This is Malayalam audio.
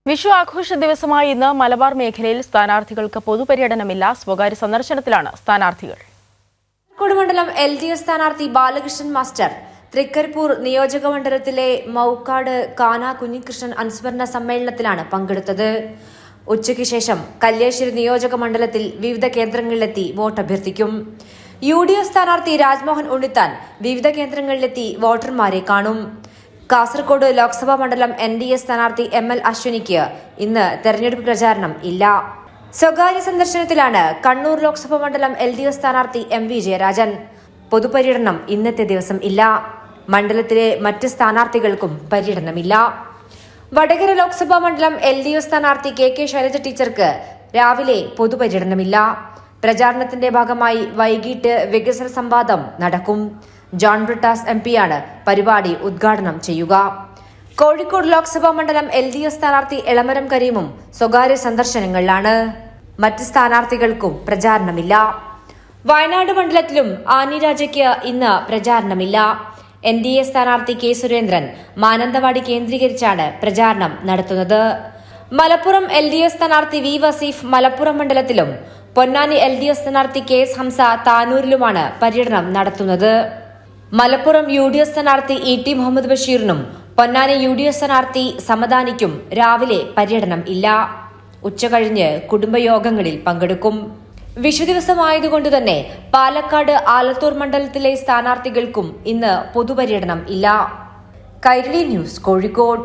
വിഷു ആഘോഷ ദിവസമായ ഇന്ന് മലബാർ മേഖലയിൽ സ്ഥാനാർത്ഥികൾക്ക് പൊതുപര്യടനമില്ല. സ്വകാര്യ സന്ദർശനത്തിലാണ് സ്ഥാനാർത്ഥികൾ. മണ്ഡലം LDF സ്ഥാനാർത്ഥി ബാലകൃഷ്ണൻ മാസ്റ്റർ തൃക്കരിപ്പൂർ നിയോജകമണ്ഡലത്തിലെ മൌക്കാട് കാന കുഞ്ഞികൃഷ്ണൻ അനുസ്മരണ സമ്മേളനത്തിലാണ് പങ്കെടുത്തത്. ഉച്ചയ്ക്ക് ശേഷം കല്യാശ്ശേരി നിയോജക മണ്ഡലത്തിൽ വിവിധ കേന്ദ്രങ്ങളിലെത്തി വോട്ടഭ്യർത്ഥിക്കും. UDF സ്ഥാനാർത്ഥി രാജ്മോഹൻ ഉണ്ണിത്താൻ വിവിധ കേന്ദ്രങ്ങളിലെത്തി വോട്ടർമാരെ കാണും. കാസർഗോഡ് ലോക്സഭാ മണ്ഡലം NDA സ്ഥാനാർത്ഥി ML അശ്വിനിക്ക് ഇന്ന് തെരഞ്ഞെടുപ്പ് പ്രചാരണം ഇല്ല. സ്വകാര്യ സന്ദർശനത്തിലാണ് കണ്ണൂർ ലോക്സഭാ മണ്ഡലം LDF സ്ഥാനാർത്ഥി MV ജയരാജൻ. പൊതുപര്യടനം ഇന്നത്തെ ദിവസം ഇല്ല. മണ്ഡലത്തിലെ മറ്റ് സ്ഥാനാർത്ഥികൾക്കും പര്യടനമില്ല. വടകര ലോക്സഭാ മണ്ഡലം LDF സ്ഥാനാർത്ഥി KK ശൈലജ ടീച്ചർക്ക് രാവിലെ പൊതുപര്യടനമില്ല. പ്രചാരണത്തിന്റെ ഭാഗമായി വൈകിട്ട് വികസന സംവാദം നടക്കും. ജോൺ ബ്രിട്ടാസ് MP-യാണ് പരിപാടി ഉദ്ഘാടനം ചെയ്യുക. കോഴിക്കോട് ലോക്സഭാ മണ്ഡലം LDF സ്ഥാനാർത്ഥി എളമരം കരീമും സ്വകാര്യ സന്ദർശനങ്ങളിലാണ്. മറ്റ് സ്ഥാനാർത്ഥികൾക്കും പ്രചാരണമില്ല. വയനാട് മണ്ഡലത്തിലും ആനി രാജയ്ക്ക് ഇന്ന് പ്രചാരണമില്ല. NDA സ്ഥാനാർത്ഥി K സുരേന്ദ്രൻ മാനന്തവാടി കേന്ദ്രീകരിച്ചാണ് പ്രചാരണം നടത്തുന്നത്. മലപ്പുറം LDF സ്ഥാനാർത്ഥി V വസീഫ് മലപ്പുറം മണ്ഡലത്തിലും പൊന്നാനി LDF സ്ഥാനാർത്ഥി KS ഹംസ താനൂരിലുമാണ് പര്യടനം നടത്തുന്നത്. മലപ്പുറം UDF സ്ഥാനാർത്ഥി ET മുഹമ്മദ് ബഷീറിനും പൊന്നാനി UDF സ്ഥാനാർത്ഥി സമദാനിക്കും രാവിലെ പര്യടനം ഇല്ല. ഉച്ചകഴിഞ്ഞ് കുടുംബയോഗങ്ങളിൽ പങ്കെടുക്കും. വിഷുദിവസമായതുകൊണ്ട് തന്നെ പാലക്കാട് ആലത്തൂർ മണ്ഡലത്തിലെ സ്ഥാനാർത്ഥികൾക്കും ഇന്ന് പൊതുപര്യടനം ഇല്ല. കൈരളി ന്യൂസ്, കോഴിക്കോട്.